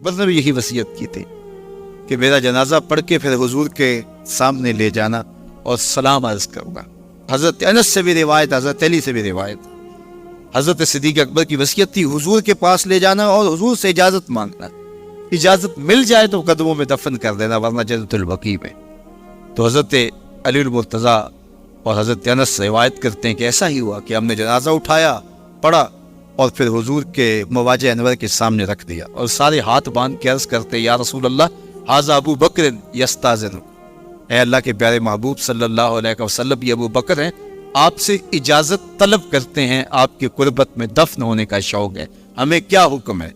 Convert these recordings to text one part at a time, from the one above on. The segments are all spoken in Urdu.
اکبر نے بھی یہی وصیت کی تھی کہ میرا جنازہ پڑھ کے پھر حضور کے سامنے لے جانا اور سلام عرض کرنا۔ حضرت انس سے بھی روایت، حضرت علی سے بھی روایت، حضرت صدیق اکبر کی وصیت تھی حضور کے پاس لے جانا اور حضور سے اجازت مانگنا، اجازت مل جائے تو قدموں میں دفن کر دینا ورنہ جنت البقیع میں۔ تو حضرت علی المرتضیٰ اور حضرت انس روایت کرتے ہیں کہ ایسا ہی ہوا کہ ہم نے جنازہ اٹھایا، پڑھا اور پھر حضور کے مواجہ انور کے سامنے رکھ دیا اور سارے ہاتھ باندھ کے عرض کرتے یا رسول اللہ ھذا ابو بکر یستاذن، اے اللہ کے پیارے محبوب صلی اللہ علیہ وسلم، یہ ابو بکر ہیں، آپ سے اجازت طلب کرتے ہیں، آپ کی قربت میں دفن ہونے کا شوق ہے، ہمیں کیا حکم ہے؟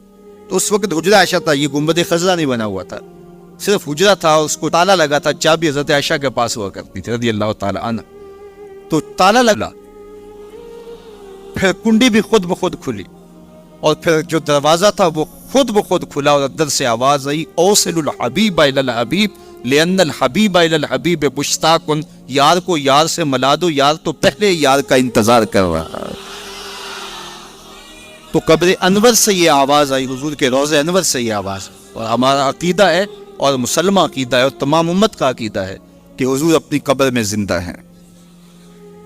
تو اس وقت حجرہ عائشہ تھا، یہ گنبد خضرا نہیں بنا ہوا تھا، صرف حجرہ تھا، اس کو تالا لگا تھا، چابی حضرت عائشہ کے پاس ہوا کرتی تھی رضی اللہ تعالی عنہ، تو تالا لگا، پھر کنڈی بھی خود بخود کھلی اور پھر جو دروازہ تھا وہ خود بخود کھلا اور اندر سے آواز آئی اوصل الحبیب الی الحبیب لأن الحبیب الی الحبیب مشتاق، یار کو یار سے ملا دو، یار تو پہلے یار کا انتظار کر رہا ہے۔ تو قبر انور سے یہ آواز آئی، حضور کے روضہ انور سے یہ آواز، اور ہمارا عقیدہ ہے اور مسلمہ عقیدہ ہے اور تمام امت کا عقیدہ ہے کہ حضور اپنی قبر میں زندہ ہیں۔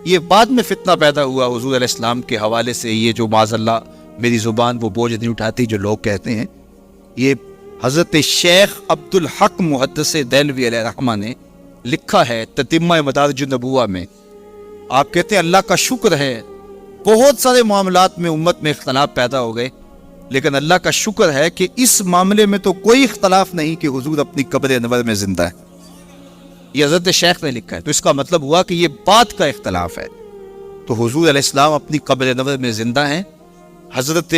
یہ بعد میں فتنہ پیدا ہوا حضور علیہ السلام کے حوالے سے، یہ جو معاذ اللہ میری زبان وہ بوجھ نہیں اٹھاتی جو لوگ کہتے ہیں، یہ حضرت شیخ عبد الحق محدث دہلوی علیہ رحمہ نے لکھا ہے تتمہ مدارج النبوہ میں۔ آپ کہتے ہیں اللہ کا شکر ہے، بہت سارے معاملات میں امت میں اختلاف پیدا ہو گئے، لیکن اللہ کا شکر ہے کہ اس معاملے میں تو کوئی اختلاف نہیں کہ حضور اپنی قبر انور میں زندہ ہے۔ یہ حضرت شیخ نے لکھا ہے، تو اس کا مطلب ہوا کہ یہ بات کا اختلاف ہے۔ تو حضور علیہ السلام اپنی قبر انور میں زندہ ہیں۔ حضرت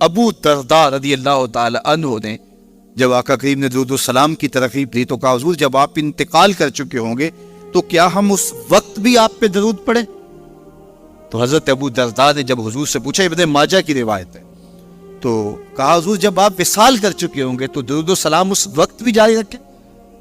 ابو درداء رضی اللہ تعالی عنہ نے جب آقا کریم نے درود و سلام کی ترغیب دی تو کہا حضور جب آپ انتقال کر چکے ہوں گے تو کیا ہم اس وقت بھی آپ پہ درود پڑھیں؟ تو حضرت ابو درداء نے جب حضور سے پوچھا، ابن ماجہ کی روایت ہے، تو کہا حضور جب آپ وصال کر چکے ہوں گے تو درود و سلام اس وقت بھی جاری رکھیں؟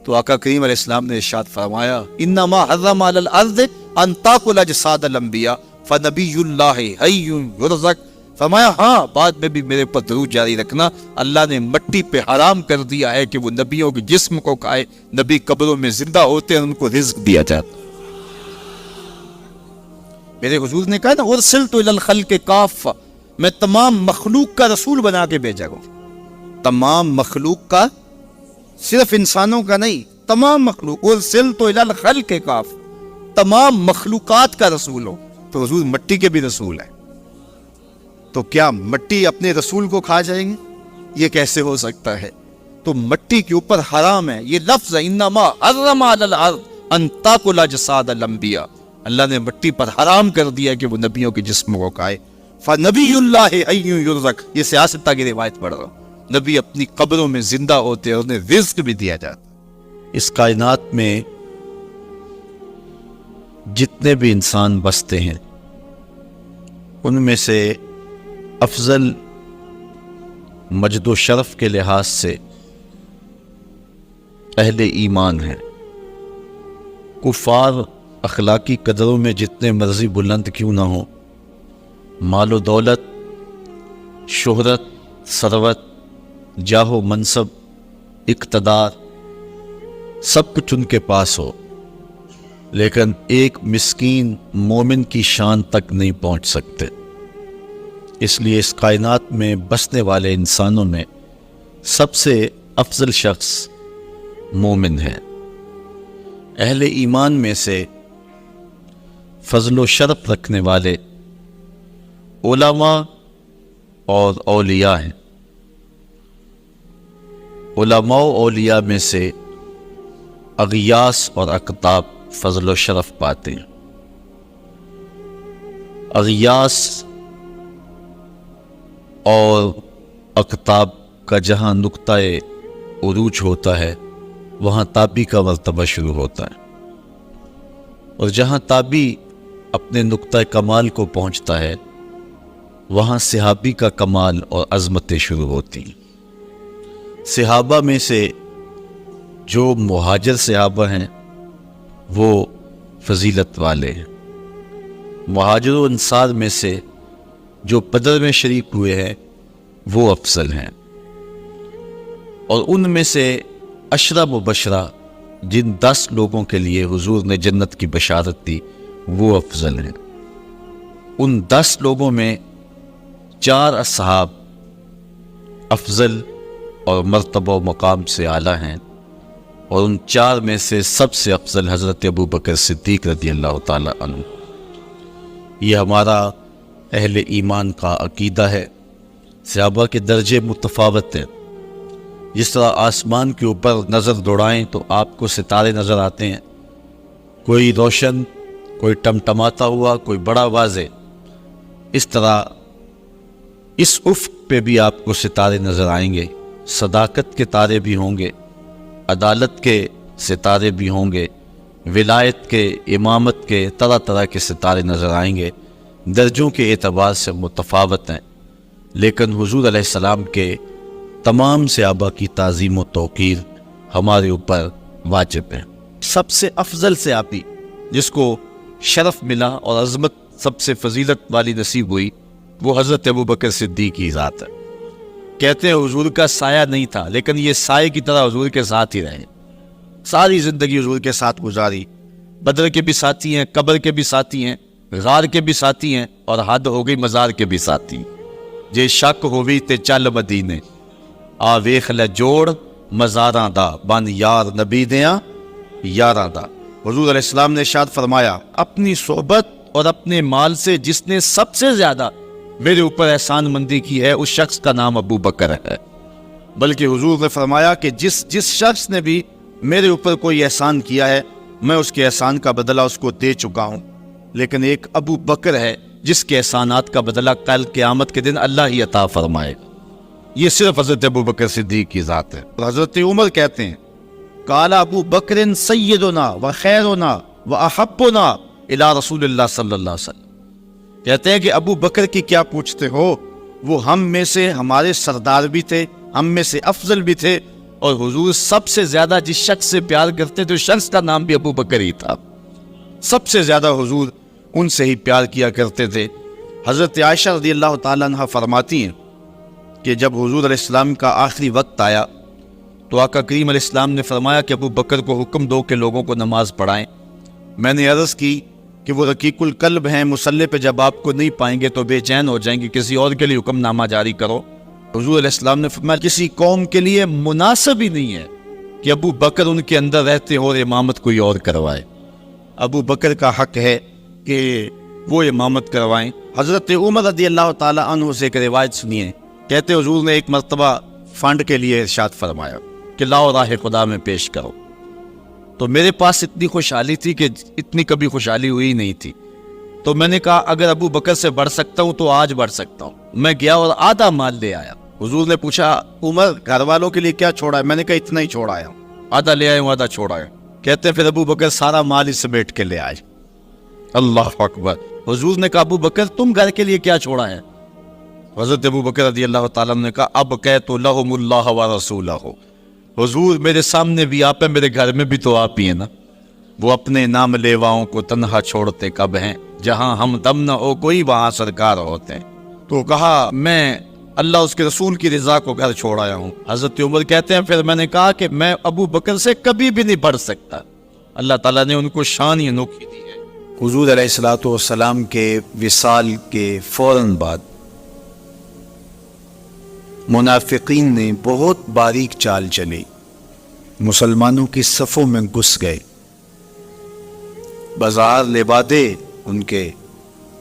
تو آقا کریم علیہ السلام نے ارشاد فرمایا انما حرم علی الارض ان تاکل اجساد الانبیاء فنبی اللہ حی یرزق، فرمایا ہاں بعد میں بھی میرے پر درود جاری رکھنا، اللہ نے مٹی پہ حرام کر دیا ہے کہ وہ نبیوں کے جسم کو کھائے، نبی قبروں میں زندہ ہوتے ہیں ان کو رزق دیا جاتا۔ میرے حضور نے کہا نا ارسلت الی الخلق کافہ، میں تمام مخلوق کا رسول بنا کے بھیجا ہوں، تمام مخلوق کا، صرف انسانوں کا نہیں، تمام مخلوق، ارسلت الی الخلق کافہ، تمام مخلوقات کا رسول ہو۔ تو حضور مٹی کے بھی رسول ہیں، تو کیا مٹی اپنے رسول کو کھا جائیں گے؟ یہ کیسے ہو سکتا ہے؟ تو مٹی کے اوپر حرام ہے، یہ لفظ ہے انما حرم علی الارض ان تاکل اجساد الانبیاء، اللہ نے مٹی پر حرام کر دیا کہ وہ نبیوں کے جسم کو کھائے۔ فنبی اللہ حی یرزق، یہ سیاستہ کی روایت پڑھ رہا ہوں، نبی اپنی قبروں میں زندہ ہوتے ہیں، انہیں رزق بھی دیا جاتا۔ اس کائنات میں جتنے بھی انسان بستے ہیں ان میں سے افضل مجد و شرف کے لحاظ سے اہل ایمان ہیں۔ کفار اخلاقی قدروں میں جتنے مرضی بلند کیوں نہ ہوں، مال و دولت، شہرت، ثروت، جاہ و منصب، اقتدار، سب کچھ ان کے پاس ہو، لیکن ایک مسکین مومن کی شان تک نہیں پہنچ سکتے۔ اس لیے اس کائنات میں بسنے والے انسانوں میں سب سے افضل شخص مومن ہے۔ اہل ایمان میں سے فضل و شرف رکھنے والے علماء اور اولیاء ہیں۔ علماء و اولیاء میں سے اغیاث اور اقطاب فضل و شرف پاتے ہیں۔ اغیاث اور اقطاب کا جہاں نقطۂ عروج ہوتا ہے وہاں تابی کا مرتبہ شروع ہوتا ہے، اور جہاں تابی اپنے نقطۂ کمال کو پہنچتا ہے وہاں صحابی کا کمال اور عظمتیں شروع ہوتی ہیں۔ صحابہ میں سے جو مہاجر صحابہ ہیں وہ فضیلت والے ہیں۔ مہاجر و انصار میں سے جو بدر میں شریک ہوئے ہیں وہ افضل ہیں۔ اور ان میں سے اشرا مبشرہ جن 10 لوگوں کے لیے حضور نے جنت کی بشارت دی وہ افضل ہیں۔ ان 10 لوگوں میں 4 اصحاب افضل اور مرتبہ و مقام سے اعلیٰ ہیں، اور ان 4 میں سے سب سے افضل حضرت ابو بکر صدیق رضی اللہ تعالیٰ عنہ۔ یہ ہمارا اہل ایمان کا عقیدہ ہے۔ صحابہ کے درجے متفاوت ہیں۔ جس طرح آسمان کے اوپر نظر دوڑائیں تو آپ کو ستارے نظر آتے ہیں، کوئی روشن، کوئی ٹمٹماتا ہوا، کوئی بڑا واضح، اس طرح اس افق پہ بھی آپ کو ستارے نظر آئیں گے۔ صداقت کے تارے بھی ہوں گے، عدالت کے ستارے بھی ہوں گے، ولایت کے، امامت کے، طرح طرح کے ستارے نظر آئیں گے۔ درجوں کے اعتبار سے متفاوت ہیں، لیکن حضور علیہ السلام کے تمام صحابہ کی تعظیم و توقیر ہمارے اوپر واجب ہے۔ سب سے افضل صحابی جس کو شرف ملا اور عظمت سب سے فضیلت والی نصیب ہوئی وہ حضرت ابو بکر صدیق کی ذات ہے۔ کہتے ہیں حضور کا سایہ نہیں تھا، لیکن یہ سائے کی طرح حضور کے ساتھ ہی رہے، ساری زندگی حضور کے ساتھ گزاری۔ بدر کے بھی ساتھی ہیں، قبر کے بھی ساتھی ہیں، غار کے بھی ساتھی ہیں، اور حد ہو گئی مزار کے بھی ساتھی۔ جے شک ہووی تے چل مدینے، آ ویخ لے جوڑ مزاراں دا، بن یار نبی دیاں یاراں دا۔ حضور علیہ السلام نے ارشاد فرمایا، اپنی صحبت اور اپنے مال سے جس نے سب سے زیادہ میرے اوپر احسان مندی کی ہے اس شخص کا نام ابو بکر ہے۔ بلکہ حضور نے فرمایا کہ جس شخص نے بھی میرے اوپر کوئی احسان کیا ہے میں اس کے احسان کا بدلہ اس کو دے چکا ہوں، لیکن ایک ابو بکر ہے جس کے احسانات کا بدلہ کل قیامت کے دن اللہ ہی عطا فرمائے گا۔ یہ صرف حضرت ابو بکر صدیق کی ذات ہے۔ حضرت عمر کہتے ہیں، قال ابو بکر سیدنا و خیرنا و احبنا الی رسول اللہ صلی اللہ علیہ وسلم۔ کہتے ہیں کہ ابو بکر کی کیا پوچھتے ہو، وہ ہم میں سے ہمارے سردار بھی تھے، ہم میں سے افضل بھی تھے، اور حضور سب سے زیادہ جس شخص سے پیار کرتے تھے اس شخص کا نام بھی ابو بکر ہی تھا۔ سب سے زیادہ حضور ان سے ہی پیار کیا کرتے تھے۔ حضرت عائشہ رضی اللہ تعالیٰ عنہ فرماتی ہیں کہ جب حضور علیہ السلام کا آخری وقت آیا تو آقا کریم علیہ السلام نے فرمایا کہ ابو بکر کو حکم دو کہ لوگوں کو نماز پڑھائیں۔ میں نے عرض کی کہ وہ رقیق القلب ہیں، مصلی پہ جب آپ کو نہیں پائیں گے تو بے چین ہو جائیں گے، کسی اور کے لیے حکم نامہ جاری کرو۔ حضور علیہ السلام نے فرمایا کسی قوم کے لیے مناسب ہی نہیں ہے کہ ابو بکر ان کے اندر رہتے ہو اور امامت کوئی اور کروائے۔ ابو بکر کا حق ہے کہ وہ امامت کروائیں۔ حضرت عمر رضی اللہ تعالیٰ عنہ سے ایک روایت سنیے، کہتے حضور نے ایک مرتبہ فنڈ کے لیے ارشاد فرمایا کہ لاؤ راہ خدا میں پیش کرو، تو میرے پاس اتنی خوشحالی تھی کہ اتنی کبھی خوشحالی ہوئی نہیں تھی، تو میں نے کہا اگر ابو بکر سے بڑھ سکتا ہوں تو آج بڑھ سکتا ہوں۔ میں گیا اور آدھا مال لے آیا۔ حضور نے پوچھا عمر گھر والوں کے لیے کیا چھوڑا ہے؟ میں نے کہا اتنا ہی چھوڑا ہے، آدھا لے آیا ہوں، آدھا چھوڑا ہے۔ کہتے ہیں پھر ابو بکر سارا مال ہی سمیٹ کے لے آئے۔ اللہ اکبر۔ حضور نے کہا ابو بکر تم گھر کے لیے کیا چھوڑا ہے؟ حضرت ابو بکر رضی اللہ تعالیٰ نے کہا اب کہت لہم اللہ و رسولہ، حضور میرے سامنے بھی آپ ہیں، میرے گھر میں بھی تو آپ ہی ہیں نا۔ وہ اپنے نام لیواؤں کو تنہا چھوڑتے کب ہیں، جہاں ہم دم نہ ہو کوئی وہاں سرکار ہوتے ہیں۔ تو کہا میں اللہ اس کے رسول کی رضا کو گھر چھوڑ آیا ہوں۔ حضرت عمر کہتے ہیں پھر میں نے کہا کہ میں ابو بکر سے کبھی بھی نہیں بڑھ سکتا۔ اللہ تعالیٰ نے ان کو شان ہی انوکھی دی ہے۔ حضور علیہ الصلوۃ والسلام کے وصال کے فوراً بعد منافقین نے بہت باریک چال چلی، مسلمانوں کی صفوں میں گھس گئے۔ بازار لبادے ان کے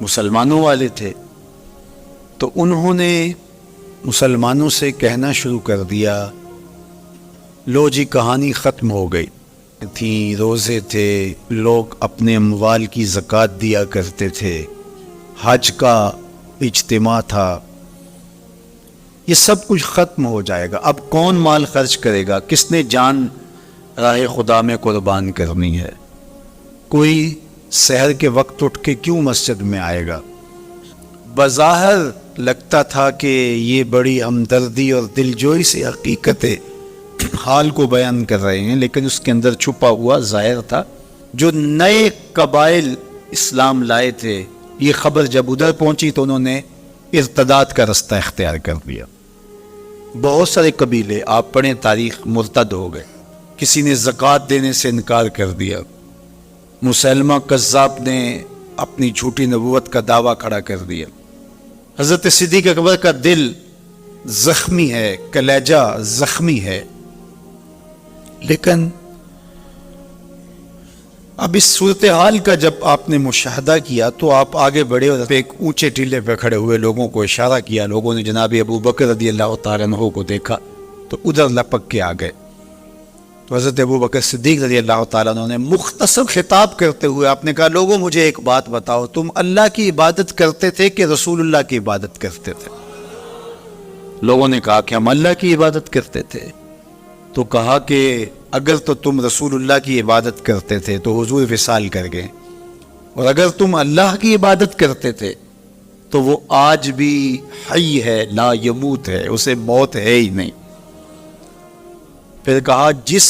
مسلمانوں والے تھے، تو انہوں نے مسلمانوں سے کہنا شروع کر دیا لو جی کہانی ختم ہو گئی تھی، روزے تھے، لوگ اپنے اموال کی زکوٰۃ دیا کرتے تھے، حج کا اجتماع تھا، یہ سب کچھ ختم ہو جائے گا، اب کون مال خرچ کرے گا، کس نے جان راہ خدا میں قربان کرنی ہے، کوئی سحر کے وقت اٹھ کے کیوں مسجد میں آئے گا۔ بظاہر لگتا تھا کہ یہ بڑی ہمدردی اور دلجوئی سے حقیقت حال کو بیان کر رہے ہیں، لیکن اس کے اندر چھپا ہوا ظاہر تھا۔ جو نئے قبائل اسلام لائے تھے، یہ خبر جب ادھر پہنچی تو انہوں نے ارتداد کا رستہ اختیار کر لیا۔ بہت سارے قبیلے آپ پڑھیں تاریخ مرتد ہو گئے، کسی نے زکوٰۃ دینے سے انکار کر دیا، مسلمہ کذاب نے اپنی جھوٹی نبوت کا دعویٰ کھڑا کر دیا، حضرت صدیق اکبر کا دل زخمی ہے، کلیجہ زخمی ہے، لیکن اب اس صورتحال کا جب آپ نے مشاہدہ کیا تو آپ آگے بڑھے اور ایک اونچے ٹیلے پہ کھڑے ہوئے لوگوں کو اشارہ کیا، لوگوں نے جناب ابو بکر رضی اللہ تعالیٰ عنہ کو دیکھا تو ادھر لپک کے آ گئے، تو حضرت ابو بکر صدیق رضی اللہ تعالیٰ عنہ نے مختصر خطاب کرتے ہوئے آپ نے کہا، لوگوں مجھے ایک بات بتاؤ، تم اللہ کی عبادت کرتے تھے کہ رسول اللہ کی عبادت کرتے تھے؟ لوگوں نے کہا کہ ہم اللہ کی عبادت کرتے تھے، تو کہا کہ اگر تو تم رسول اللہ کی عبادت کرتے تھے تو حضور وصال کر گئے، اور اگر تم اللہ کی عبادت کرتے تھے تو وہ آج بھی حی ہے، لا یموت ہے، اسے موت ہے ہی نہیں۔ پھر کہا جس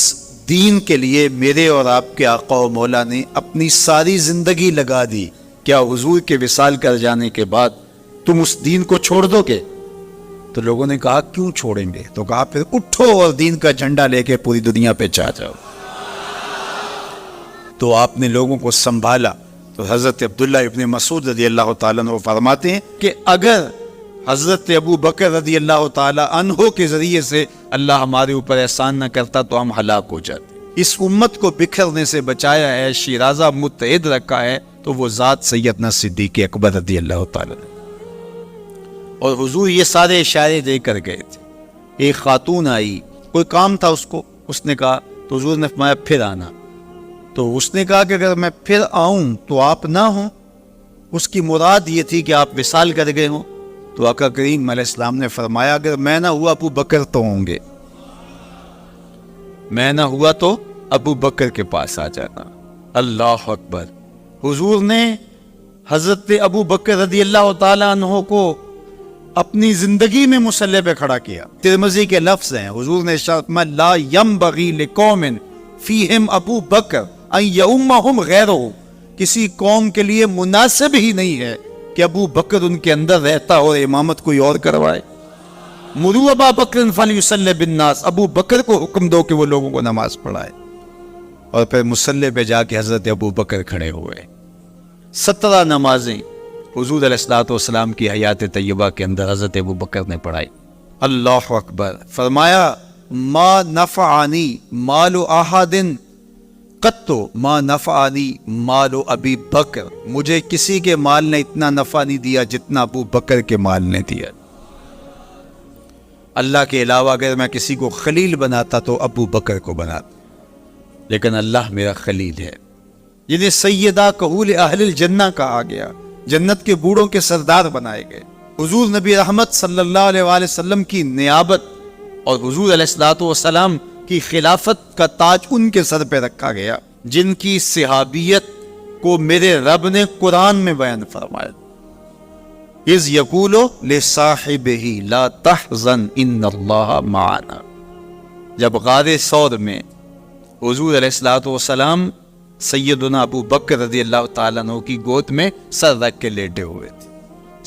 دین کے لیے میرے اور آپ کے آقا و مولا نے اپنی ساری زندگی لگا دی، کیا حضور کے وصال کر جانے کے بعد تم اس دین کو چھوڑ دو گے؟ تو لوگوں نے کہا کیوں چھوڑیں گے؟ تو کہا پھر اٹھو اور دین کا جھنڈا لے کے پوری دنیا پہ چھا جاؤ۔ تو آپ نے لوگوں کو سنبھالا، تو حضرت عبداللہ ابن مسعود رضی اللہ تعالیٰ عنہ فرماتے ہیں کہ اگر حضرت ابو بکر رضی اللہ تعالیٰ عنہ کے ذریعے سے اللہ ہمارے اوپر احسان نہ کرتا تو ہم ہلاک ہو جاتے۔ اس امت کو بکھرنے سے بچایا ہے، شیرازہ متحد رکھا ہے، تو وہ ذات سیدنا صدیق اکبر رضی اللہ تعالیٰ عنہ۔ اور حضور یہ سارے اشارے دے کر گئے تھے۔ ایک خاتون آئی، کوئی کام تھا اس کو، اس نے کہا، تو حضور نے فرمایا پھر آنا، تو اس نے کہا کہ اگر میں پھر آؤں تو آپ نہ ہوں، اس کی مراد یہ تھی کہ آپ وصال کر گئے ہوں، تو آقا کریم علیہ السلام نے فرمایا اگر میں نہ ہوا ابو بکر تو ہوں گے، میں نہ ہوا تو ابو بکر کے پاس آ جانا۔ اللہ اکبر۔ حضور نے حضرت ابو بکر رضی اللہ تعالیٰ عنہ کو اپنی زندگی میں مصلی پہ کھڑا کیا۔ ترمذی کے لفظ ہیں، حضور نے ارشاد فرمایا لا ینبغی لقوم فیہم ابو بکر ان یؤمہم غیرہ، کسی قوم کے لیے مناسب ہی نہیں ہے کہ ابو بکر ان کے اندر رہتا اور امامت کوئی اور کروائے۔ مروا ابا بکر فلیصلی بالناس، ابو بکر کو حکم دو کہ وہ لوگوں کو نماز پڑھائے۔ اور پھر مصلی پہ جا کے حضرت ابو بکر کھڑے ہوئے، 17 نمازیں حضور علیہ الصلوۃ والسلام کی حیات طیبہ کے اندر حضرت ابو بکر نے پڑھائی۔ اللہ اکبر۔ فرمایا ما نفعنی مال احد قط ما نفعنی مال ابی بکر، مجھے کسی کے مال نے اتنا نفع نہیں دیا جتنا ابو بکر کے مال نے دیا۔ اللہ کے علاوہ اگر میں کسی کو خلیل بناتا تو ابو بکر کو بناتا، لیکن اللہ میرا خلیل ہے، جنہیں سیدہ کہول اہل الجنہ کہا گیا، جنت کے بوڑھوں کے سردار بنائے گئے۔ حضور نبی رحمت صلی اللہ علیہ وآلہ وسلم کی نیابت اور حضور علیہ الصلوۃ والسلام کی خلافت کا تاج ان کے سر پہ رکھا گیا، جن کی صحابیت کو میرے رب نے قرآن میں بیان فرمایا، اذ یقول لصاحبہ لا تحزن ان اللہ معنا، جب غار ثور میں حضور علیہ الصلوۃ والسلام سیدنا ابو بکر رضی اللہ تعالیٰ عنہ کی گود میں سر رکھ کے لیٹے ہوئے تھے،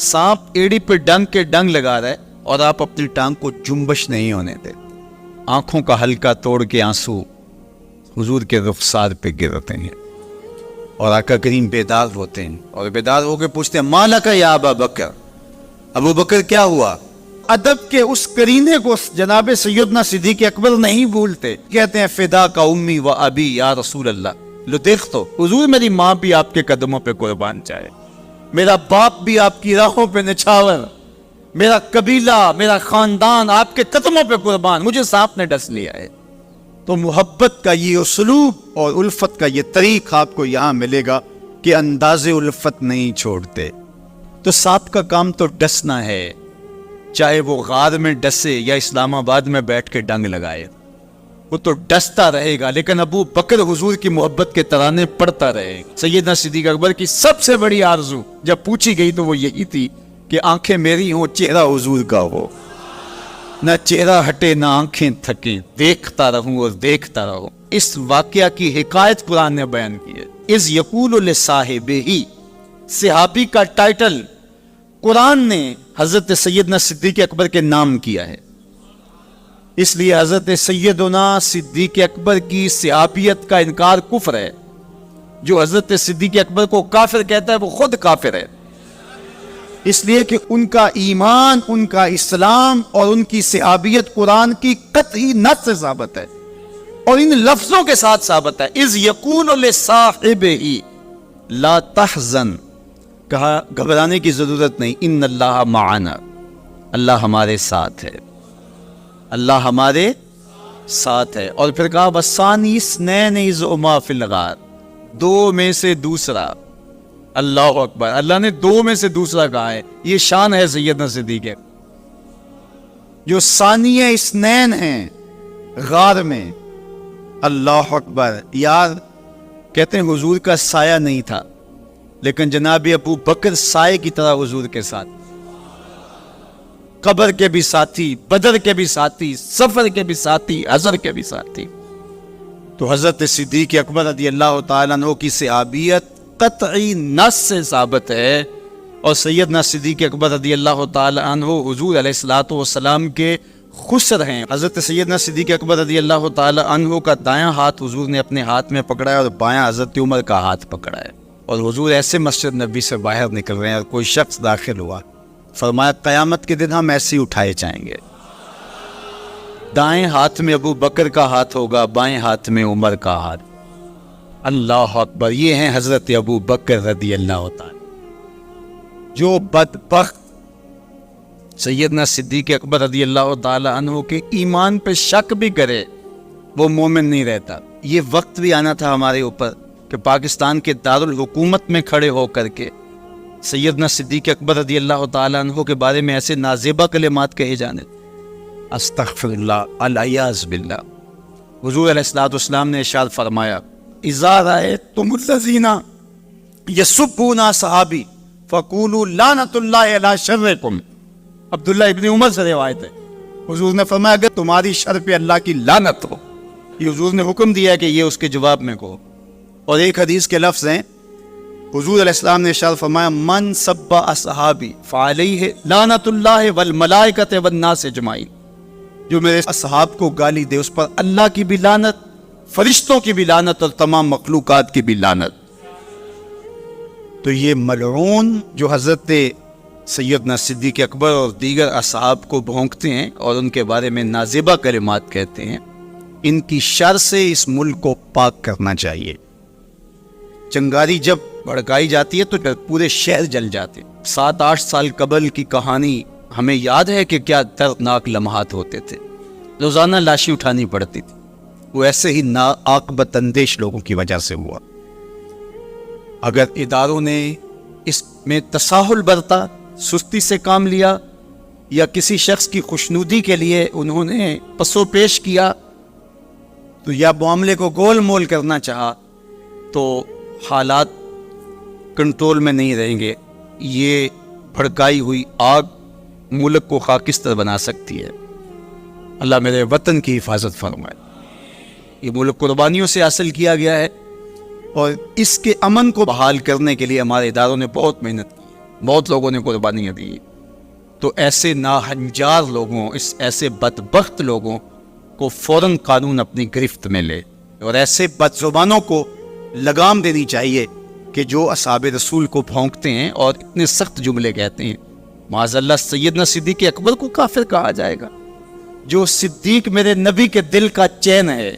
سانپ ایڑی پہ ڈنگ کے ڈنگ لگا رہا ہے اور آپ اپنی ٹانگ کو جنبش نہیں ہونے دیتے، آنکھوں کا حلقہ توڑ کے آنسو حضور کے رخسار پہ گرتے ہیں، اور آقا کریم بیدار ہوتے ہیں، اور بیدار ہو کے پوچھتے ہیں مالک یا ابا بکر، ابو بکر کیا ہوا؟ ادب کے اس کرینے کو جناب سیدنا صدیق اکبر نہیں بھولتے، کہتے ہیں فدا کا امی و ابی یا رسول اللہ، لو دیکھ تو حضور میری ماں بھی آپ کے قدموں پہ قربان جائے، میرا باپ بھی آپ کی راہوں پہ نچھاور، میرا قبیلہ میرا خاندان آپ کے قدموں پہ قربان، مجھے سانپ نے ڈس لیا ہے۔ تو محبت کا یہ اسلوب اور الفت کا یہ طریق آپ کو یہاں ملے گا کہ انداز الفت نہیں چھوڑتے۔ تو سانپ کا کام تو ڈسنا ہے، چاہے وہ غار میں ڈسے یا اسلام آباد میں بیٹھ کے ڈنگ لگائے، وہ تو ڈستا رہے گا، لیکن ابو بکر حضور کی محبت کے ترانے پڑھتا رہے گا۔ سیدنا صدیق اکبر کی سب سے بڑی آرزو جب پوچھی گئی تو وہ یہی تھی کہ آنکھیں میری ہوں، چہرہ حضور کا ہو، نہ چہرہ ہٹے نہ آنکھیں تھکیں، دیکھتا رہوں اور دیکھتا رہوں۔ اس واقعہ کی حکایت قرآن نے بیان کی ہے۔ اذ یقول لصاحبہ، صحابی کا ٹائٹل قرآن نے حضرت سیدنا صدیق اکبر کے نام کیا ہے، اس لیے حضرت سیدنا صدیق اکبر کی صحابیت کا انکار کفر ہے. جو حضرت صدیق اکبر کو کافر کہتا ہے وہ خود کافر ہے، اس لیے کہ ان کا ایمان، ان کا اسلام اور ان کی صحابیت قرآن کی قطعی نص سے ثابت ہے اور ان لفظوں کے ساتھ ثابت ہے. اذ یقول لصاحبہ لا تحزن، کہا گھبرانے کی ضرورت نہیں، ان اللہ معنا، اللہ ہمارے ساتھ ہے، اللہ ہمارے ساتھ ہے. اور پھر کہا وَالثَّانِي اثْنَيْنِ إِذْ هُمَا فِي الْغَارِ، دو میں سے دوسرا. اللہ اکبر، اللہ نے دو میں سے دوسرا کہا ہے. یہ شان ہے سیدنا صدیق ہے جو ثانیہ اثنین ہیں غار میں. اللہ اکبر. یار کہتے ہیں حضور کا سایہ نہیں تھا، لیکن جناب ابو بکر سائے کی طرح حضور کے ساتھ، قبر کے بھی ساتھی، بدر کے بھی ساتھی، سفر کے بھی ساتھی، حضر کے بھی ساتھی. تو حضرت صدیق اکبر رضی اللہ تعالیٰ عنہ کی صحابیت قطعی نص سے ثابت ہے، اور سیدنا صدیق اکبر رضی اللہ تعالیٰ عنہ حضور علیہ الصلوۃ والسلام کے خسر ہیں. حضرت سیدنا صدیق اکبر رضی اللہ تعالیٰ عنہ کا دایاں ہاتھ حضور نے اپنے ہاتھ میں پکڑا ہے اور بایاں حضرت عمر کا ہاتھ پکڑا ہے. اور حضور ایسے مسجد نبی سے باہر نکل رہے ہیں اور کوئی شخص داخل ہوا، فرمایا قیامت کے دن ہم ایسے ہی اٹھائے جائیں گے. دائیں ہاتھ میں ابو بکر کا ہاتھ ہوگا، بائیں ہاتھ میں عمر کا ہاتھ. اللہ اکبر. یہ ہیں حضرت ابو بکر رضی اللہ تعالی. جو بدبخت سیدنا صدیق اکبر رضی اللہ تعالی عنہ کے ایمان پہ شک بھی کرے وہ مومن نہیں رہتا. یہ وقت بھی آنا تھا ہمارے اوپر کہ پاکستان کے دارالحکومت میں کھڑے ہو کر کے سیدنا صدیق اکبر رضی اللہ تعالی عنہ کے بارے میں ایسے نازیبہ کلمات کہے جانے. استغفر اللہ، العیاذ باللہ. حضور علیہ الصلوۃ والسلام نے ارشاد فرمایا اذا رأیتم الذین یسبون صحابی فقولوا لعنۃ اللہ علی شرکم. عبداللہ ابن عمر سے روایت ہے، حضور نے فرمایا اگر تمہاری شر پہ اللہ کی لعنت ہو. یہ حضور نے حکم دیا ہے کہ یہ اس کے جواب میں کہو. اور ایک حدیث کے لفظ ہیں، حضور علیہ السلام نے ارشاد فرمایا من سب اصحابی فعلیہ لعنۃ اللہ والملائکۃ والناس اجمعین. جو میرے اصحاب کو گالی دے اس پر اللہ کی بھی لعنت، فرشتوں کی بھی لعنت اور تمام مخلوقات کی بھی لعنت. تو یہ ملعون جو حضرت سیدنا صدیق اکبر اور دیگر اصحاب کو بھونکتے ہیں اور ان کے بارے میں نازیبہ کلمات کہتے ہیں، ان کی شر سے اس ملک کو پاک کرنا چاہیے. چنگاری جب بھڑکائی جاتی ہے تو پورے شہر جل جاتے. 7-8 سال قبل کی کہانی ہمیں یاد ہے کہ کیا دردناک لمحات ہوتے تھے. روزانہ لاشیں اٹھانی پڑتی تھی. وہ ایسے ہی ناعاقبت اندیش لوگوں کی وجہ سے ہوا. اگر اداروں نے اس میں تساہل برتا، سستی سے کام لیا، یا کسی شخص کی خوشنودی کے لیے انہوں نے پسو پیش کیا تو یا معاملے کو گول مول کرنا چاہا تو حالات کنٹرول میں نہیں رہیں گے. یہ بھڑکائی ہوئی آگ ملک کو خاکستر بنا سکتی ہے. اللہ میرے وطن کی حفاظت فرمائے. یہ ملک قربانیوں سے حاصل کیا گیا ہے اور اس کے امن کو بحال کرنے کے لیے ہمارے اداروں نے بہت محنت کی، بہت لوگوں نے قربانیاں دی. تو ایسے ناہنجار لوگوں، ایسے بدبخت لوگوں کو فوراً قانون اپنی گرفت میں لے، اور ایسے بد زبانوں کو لگام دینی چاہیے کہ جو اصحاب رسول کو بھونکتے ہیں اور اتنے سخت جملے کہتے ہیں. معاذ اللہ سیدنا صدیق اکبر کو کافر کہا جائے گا. جو صدیق میرے نبی کے دل کا چین ہے،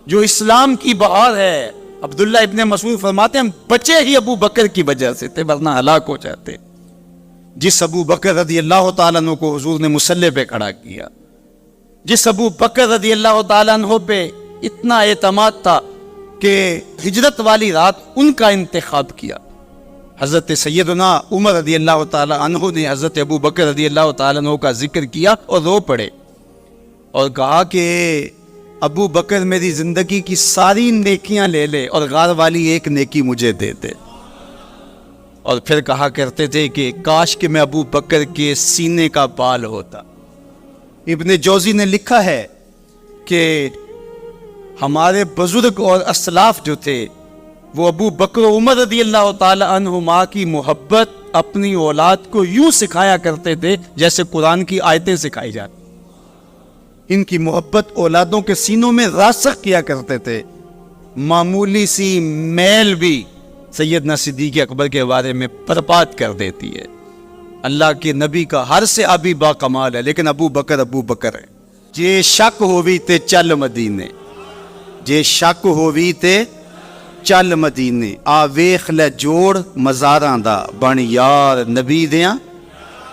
جو اسلام کی بہار ہے. عبداللہ ابن مسعود فرماتے ہیں ہم بچے ہی ابو بکر کی وجہ سے تھے ورنہ ہلاک ہو جاتے. جس ابو بکر رضی اللہ تعالیٰ عنہ کو حضور نے مصلی پہ کھڑا کیا، جس ابو بکر رضی اللہ تعالیٰ عنہ پہ اتنا اعتماد تھا کہ ہجرت والی رات ان کا انتخاب کیا. حضرت سیدنا عمر رضی اللہ تعالیٰ عنہ نے حضرت ابو بکر رضی اللہ تعالیٰ عنہ کا ذکر کیا اور رو پڑے اور کہا کہ ابو بکر میری زندگی کی ساری نیکیاں لے لے اور غار والی ایک نیکی مجھے دے دے. اور پھر کہا کرتے تھے کہ کاش کہ میں ابو بکر کے سینے کا بال ہوتا. ابن جوزی نے لکھا ہے کہ ہمارے بزرگ اور اسلاف جو تھے وہ ابو بکر و عمر رضی اللہ تعالی عنہما کی محبت اپنی اولاد کو یوں سکھایا کرتے تھے جیسے قرآن کی آیتیں سکھائی جاتی. ان کی محبت اولادوں کے سینوں میں راسخ کیا کرتے تھے. معمولی سی میل بھی سیدنا صدیق اکبر کے بارے میں برباد کر دیتی ہے. اللہ کے نبی کا ہر سے ابھی با کمال ہے، لیکن ابو بکر ہے. جے شک ہووی تے چل مدینے، جے شک ہووی تے چل مدینے، آ ویخ لے جوڑ مزاراں دا، بن یار نبی دیاں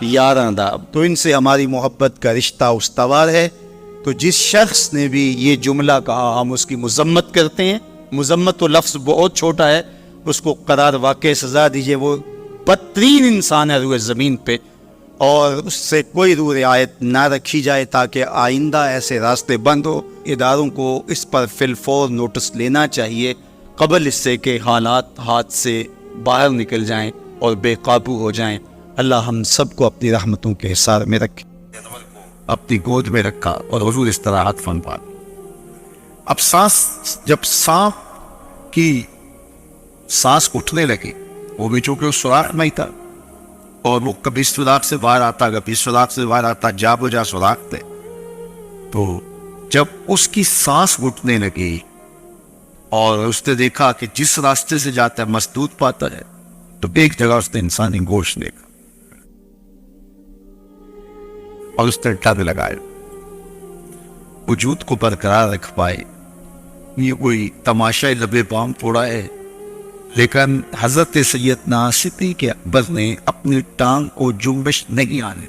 یاراں دا. تو ان سے ہماری محبت کا رشتہ استوار ہے. تو جس شخص نے بھی یہ جملہ کہا ہم اس کی مذمت کرتے ہیں. مذمت تو لفظ بہت چھوٹا ہے، اس کو قرار واقع سزا دیجئے. وہ بدترین انسان ہے روئے زمین پہ، اور اس سے کوئی روح رعایت نہ رکھی جائے تاکہ آئندہ ایسے راستے بند ہو. اداروں کو اس پر فی الفور نوٹس لینا چاہیے قبل اس سے کہ حالات ہاتھ سے باہر نکل جائیں اور بے قابو ہو جائیں. اللہ ہم سب کو اپنی رحمتوں کے حصار میں رکھے، اپنی گود میں رکھا اور حضور استراحت فرما. اب جب سانپ کی سانس اٹھنے لگی، وہ بھی چونکہ اس سوراخ میں ہی تھا، اور وہ کبھی سوراخ سے باہر آتا، کبھی سوراخ سے باہر آتا، جا بجا سوراخ تھے. تو جب اس کی سانس گھٹنے لگی اور اس نے دیکھا کہ جس راستے سے جاتا ہے مسدود پاتا ہے، تو ایک جگہ اس نے انسانی گوشت دیکھا اور اس نے ڈر لگایا. وجود کو برقرار رکھ پائے. یہ کوئی تماشا لبے بام پوڑا ہے، لیکن حضرت سیدنا صدیق اکبر نے اپنی ٹانگ کو جنبش نہیں آنے.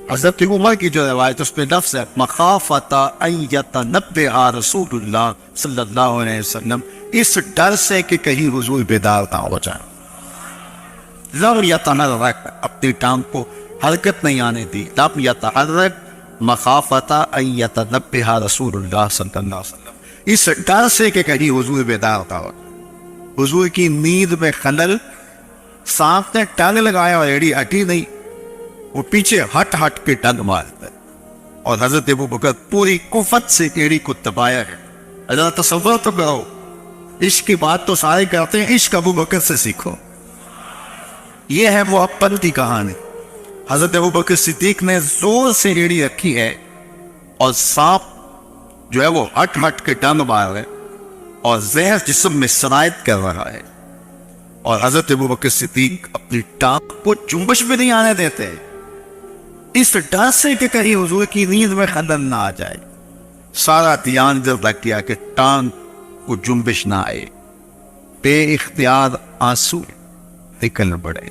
حضرت عمر کی جو روایت اس پہ لفظ ہے مخافۃ ان یتنبہ رسول اللہ صلی اللہ علیہ وسلم، اس ڈر سے کہ کہیں حضور بیدار نہ ہو جائے. لم یتحرک، اپنی ٹانگ کو حرکت نہیں آنے دی. لم یتحرک مخافۃ ان یتنبہ رسول اللہ صلی اللہ علیہ وسلم، اس ڈر سے کہ کہیں حضور بیدار نہ ہو. حضور کی نیند میں خلل. سانپ نے ٹانگ لگایا اور ایڑی ہٹی نہیں، وہ پیچھے ہٹ کے ٹنگ مارتا ہے، اور حضرت ابوبکر پوری قوت سے ایڑی کو دبایا ہے. اللہ تصور تو کرو، عشق کی بات تو سارے کرتے ہیں، عشق ابوبکر سے سیکھو. یہ ہے محبت کی کہانی. حضرت ابوبکر صدیق نے زور سے ایڑی رکھی ہے اور سانپ جو ہے وہ ہٹ کے ٹنگ مار رہا ہے اور زہر جسم میں سرایت کر رہا ہے، اور حضرت ابوبکر صدیق اپنی ٹانگ کو جنبش بھی نہیں آنے دیتے، اس ڈر سے کہ کہیں حضور کی نیند میں خلل نہ آ جائے. سارا دھیان ادھر رکھ دیا کہ ٹانگ کو جنبش نہ آئے. بے اختیار آنسو نکل پڑے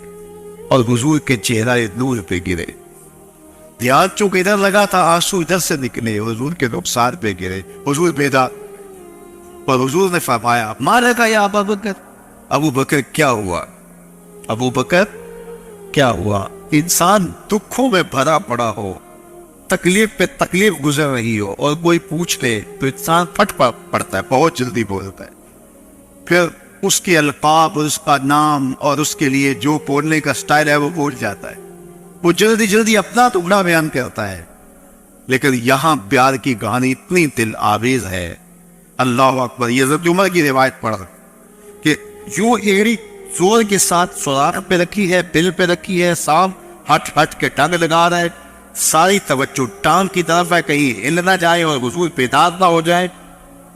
اور حضور کے چہرہ نور پہ گرے. دھیان چونکہ ادھر لگا تھا، آنسو ادھر سے نکلے، حضور کے رخسار پہ گرے. حضور بیدار، اور حضور نے فرمایا مارے گا یا ابو بکر. ابو بکر کیا ہوا؟ ابو بکر کیا ہوا؟ انسان دکھوں میں بھرا پڑا ہو، تکلیف پہ تکلیف گزر رہی ہو، اور کوئی پوچھ لے تو انسان پھٹ پڑتا ہے، بہت جلدی بولتا ہے. پھر اس کے القاب اور اس کا نام اور اس کے لیے جو بولنے کا سٹائل ہے وہ بھول جاتا ہے. وہ جلدی اپنا ٹکڑا بیان کرتا ہے. لیکن یہاں پیار کی کہانی اتنی دل آویز ہے. اللہ اکبر. یہ حضرت عمر کی روایت پڑھ کہ یوں ایڑی زور کے ساتھ سوراخ پہ رکھی ہے، دل پہ رکھی ہے، سانپ ہٹ کے ٹانگ لگا رہا ہے. ساری توجہ ٹانگ کی طرف ہے، کہیں ہل نہ جائے اور حضور بیدار نہ ہو جائے.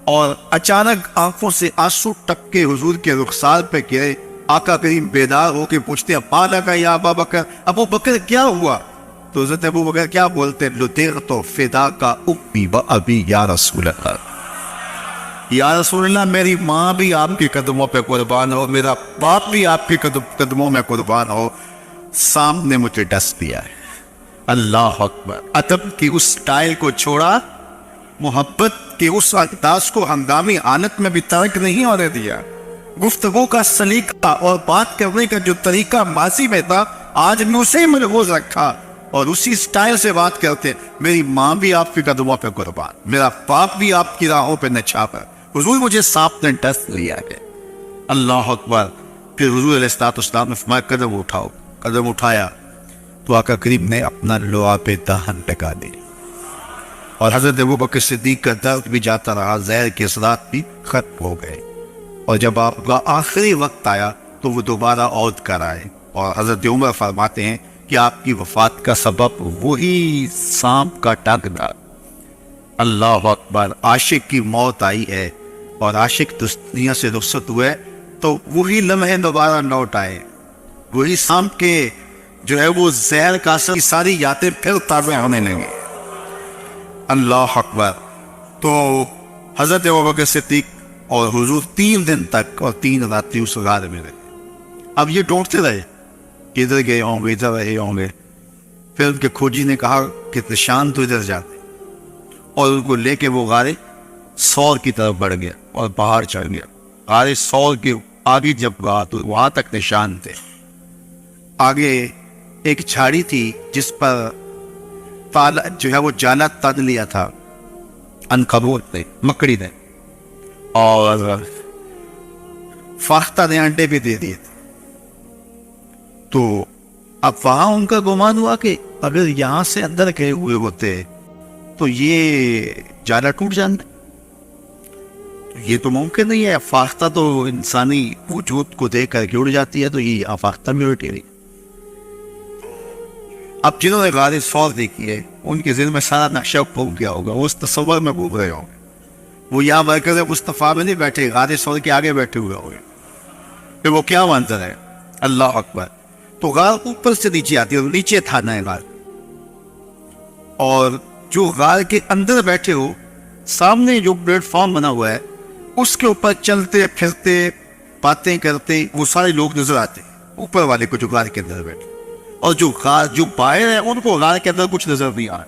اور اچانک آنکھوں سے آنسو ٹپ کے حضور کے رخسار پہ گرے. آقا کریم بیدار ہو کے پوچھتے ہیں مالا کا یا ابا بکر، ابو بکر کیا ہوا؟ تو حضرت ابو بکر کیا بولتے ہیں؟ لطیغت فدا کا امی و ابی یا رسول اللہ. یا رسول اللہ، میری ماں بھی آپ کے قدموں پہ قربان ہو، میرا باپ بھی آپ کے قدموں میں قربان ہو. سامنے مجھے ڈس دیا ہے. اللہ اکبر. ادب کی اس سٹائل کو چھوڑا، محبت کے اس انداز کو ہنگامی حالت میں بھی ترک نہیں ہونے دیا. گفتگو کا سلیقہ اور بات کرنے کا جو طریقہ ماضی میں تھا، آج میں اسے ملحوظ رکھا اور اسی سٹائل سے بات کرتے. میری ماں بھی آپ کے قدموں پہ قربان، میرا باپ بھی آپ کی راہوں پہ نچھاور. حضور مجھے سانپ نے ڈس لیا ہے. اللہ اکبر. پھر حضور علیہ السلام نے فرمایا قدم اٹھاؤ. قدم اٹھایا تو آقا کریم نے اپنا لعاب دہن ٹکا دی، اور حضرت ابوبکر صدیق کا درد بھی جاتا رہا، زہر کے اثرات بھی ختم ہو گئے. اور جب آپ کا آخری وقت آیا تو وہ دوبارہ عود کر آئے. اور حضرت عمر فرماتے ہیں کہ آپ کی وفات کا سبب وہی سانپ کا ٹاکنا. اللہ اکبر. عاشق کی موت آئی ہے اور عاشق دنیا سے رخصت ہوئے تو وہی لمحے دوبارہ لوٹ آئے. وہی سانپ کے جو ہے وہ زہر کا اثر کی ساری یادیں پھر تازہ ہونے لگے. اللہ اکبر. تو حضرت ابوبکر صدیق اور حضور 3 دن تک اور 3 راتیں اس غار میں رہے. اب یہ ڈھونڈتے رہے کہ ادھر گئے ہوں گے, ادھر رہے ہوں گے. پھر ان کے کھوجی نے کہا کہ نشان تو ادھر جاتے, اور ان کو لے کے وہ غار سور کی طرف بڑھ گیا اور باہر چڑھ گیا. غار سور کے آگے جب گیا تو وہاں تک نشان تھے. آگے ایک جھاڑی تھی جس پر تالا جو ہے وہ جالا تن لیا تھا عنکبوت نے, مکڑی نے, اور فاختہ نے انڈے بھی دے دیے تھے. تو اب وہاں ان کا گمان ہوا کہ اگر یہاں سے اندر گئے ہوئے ہوتے تو یہ جالا ٹوٹ جاتا. یہ تو ممکن نہیں ہے, فاختہ تو انسانی وجود کو دیکھ کر کے اڑ جاتی ہے, تو یہ فاختہ میں اڑٹی رہی. اب جنہوں نے غار سور دیکھی ہے ان کے ذہن میں سارا نقشہ پھونک گیا ہوگا, وہ اس تصور میں گھوم رہے ہوں گے. وہ یہاں مرکز مصطفیٰ میں نہیں بیٹھے, غار سور کے آگے بیٹھے ہوئے ہوں گے. پھر وہ کیا منظر ہے. اللہ اکبر. تو غار اوپر سے نیچے آتی ہے, نیچے تھانا ہے غار, اور جو غار کے اندر بیٹھے ہو سامنے جو پلیٹ فارم بنا ہوا ہے اس کے اوپر چلتے پھرتے باتیں کرتے وہ سارے لوگ نظر آتے اوپر والے کو جو غار کے اندر بیٹھے. اور جو باہر ہے ان کو غار کے اندر کچھ نظر نہیں آ رہا.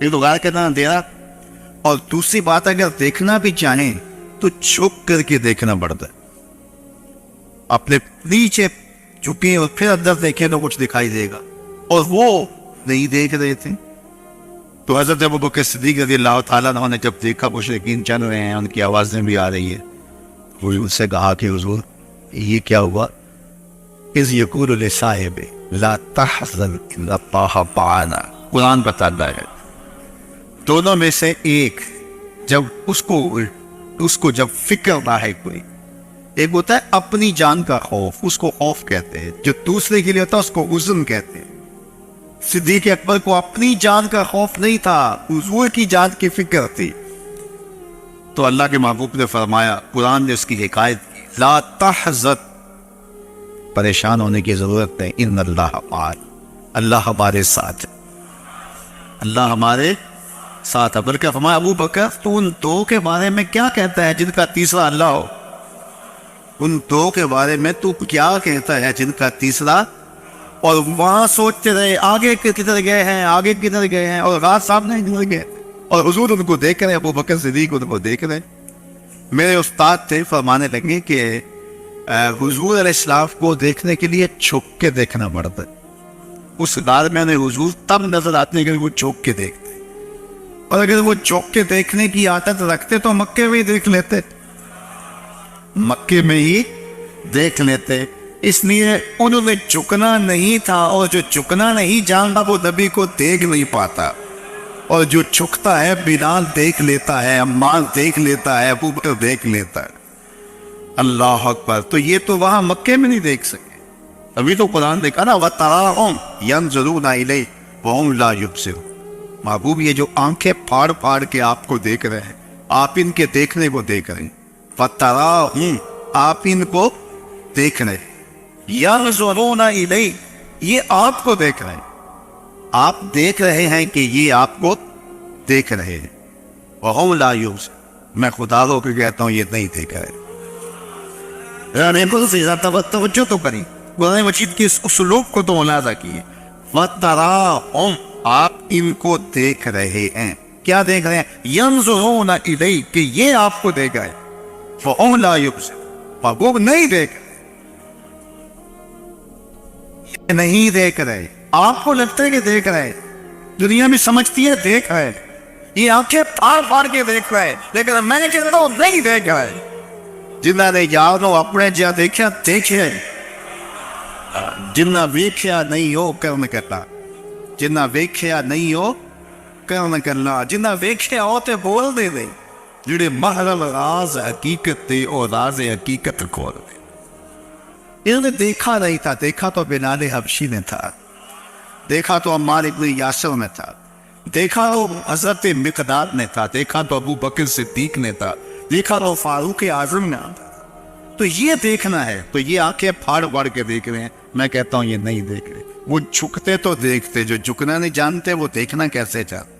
ایک تو غار کے اندر اندھیرا, اور دوسری بات اگر دیکھنا بھی چاہیں تو چھپ کر کے دیکھنا پڑتا ہے. اپنے نیچے چھپیں اور پھر اندر دیکھیں تو کچھ دکھائی دے گا, اور وہ نہیں دیکھ رہے تھے. تو حضرت ابوبکر صدیق رضی اللہ تعالیٰ عنہ نے جب دیکھا مشرکین چل رہے ہیں, ان کی آوازیں بھی آ رہی ہے, وہ ان سے کہا کہ حضور یہ کیا ہوا. اذ یقول لصاحب لا تحزن ان اللہ معنا. قرآن بتاتا ہے دونوں میں سے ایک جب اس کو جب فکر نہ ہے کوئی, ایک ہوتا ہے اپنی جان کا خوف, اس کو خوف کہتے ہیں, جو دوسرے کے لیے ہوتا ہے اس کو حزن کہتے ہیں. صدیق اکبر کو اپنی جان کا خوف نہیں تھا, حضور کی جان کی فکر تھی. تو اللہ کے محبوب نے فرمایا, قرآن نے اس کی حکایت کی, لا تحزن, پریشان ہونے کی ضرورت نہیں, ان اللہ معنا, اللہ ہمارے ساتھ ہے, اللہ ہمارے ساتھ ہے. بلکہ فرمایا ابو بکر تو ان 2 کے بارے میں کیا کہتا ہے جن کا تیسرا اللہ ہو. ان 2 کے بارے میں تو کیا کہتا ہے جن کا تیسرا. اور وہاں سوچتے رہے آگے کدھر گئے ہیں, آگے کدھر گئے ہیں, اور رات سامنے کدھر گئے, اور حضور ان کو دیکھ رہے, ابو بکر صدیق ان کو دیکھ رہے. میرے استاد تھے, فرمانے لگے کہ حضور علیہ السلام کو دیکھنے کے لیے چھپ کے دیکھنا پڑتا ہے. اس غار میں حضور تب نظر آتے ہیں کہ وہ چھپ کے دیکھتے, اور اگر وہ چھپ کے دیکھنے کی عادت رکھتے تو مکے میں ہی دیکھ لیتے, مکے میں ہی دیکھ لیتے. اس لیے انہوں نے چکنا نہیں تھا, اور جو چکنا نہیں جانتا وہ نبی کو دیکھ نہیں پاتا, اور جو چکتا ہے بلال دیکھ لیتا ہے, عمار دیکھ لیتا ہے, ابو بکر دیکھ لیتا ہے. اللہ اکبر. تو یہ تو وہاں مکے میں نہیں دیکھ سکے. ابھی تو قرآن دیکھا نا, وَتَرَاهُمْ يَنْظُرُونَ إِلَيْكَ وَهُمْ لَا يُبْصِرُونَ. محبوب یہ جو آنکھیں پھاڑ پھاڑ کے آپ کو دیکھ رہے ہیں, آپ ان کے دیکھنے کو دیکھ رہے ہیں. وَتَرَاهُمْ, آپ ان کو دیکھ رہے ہیں. يَنْظُرُونَ إِلَيْكَ, یہ آپ کو دیکھ رہے ہیں, آپ دیکھ رہے ہیں کہ یہ آپ کو دیکھ رہے ہیں. وَهُمْ لَا يُبْصِرُونَ, میں خدا کو کہتا ہوں یہ نہیں دیکھ رہے. توجہ تو کری, قرآن مجید کی اس اسلوب کو تو ملاحظہ کیے. وَتَرَاهُمْ, آپ ان کو دیکھ رہے ہیں. کیا دیکھ رہے ہیں؟ يَنْظُرُونَ إِلَيْكَ, کہ یہ آپ کو دیکھ رہے ہیں. وَهُمْ لَا يُبْصِرُونَ, وہ نہیں دیکھ رہے, نہیں دیکھ رہے. آپ کو لگتا ہے کہ دیکھ رہے, دنیا میں سمجھتی ہے دیکھ رہے, یہ آنکھیں پھاڑ پھاڑ کے دیکھ رہے, لیکن میں کہتا ہوں نہیں دیکھ رہے. جنہ نے یادوں اپنے جہاں دیکھا دیکھے, جنہ ویکھیا نہیں ہو کرن کرنا, جنہ ویکھیا نہیں ہو کرن کرنا, جنہ ویکھیا ہو تے بول دے دے, جڑے محرم راز حقیقت دے اور راز حقیقت کھول دے. انہوں نے دیکھا نہیں تھا, دیکھا تو بلال حبشی نے تھا. دیکھا تو عمار ابن یاسر میں تھا، دیکھا تو حضرت مقداد نے تھا، دیکھا تو ابو بکر صدیق نے تھا، دیکھا تو فاروق اعظم نے تھا۔ تو یہ دیکھنا ہے، تو یہ آنکھیں پھاڑ پھاڑ کے دیکھ رہے ہیں، میں کہتا ہوں یہ نہیں دیکھ رہے۔ وہ جھکتے تو دیکھتے، جو جھکنا نہیں جانتے وہ دیکھنا کیسے چاہتے۔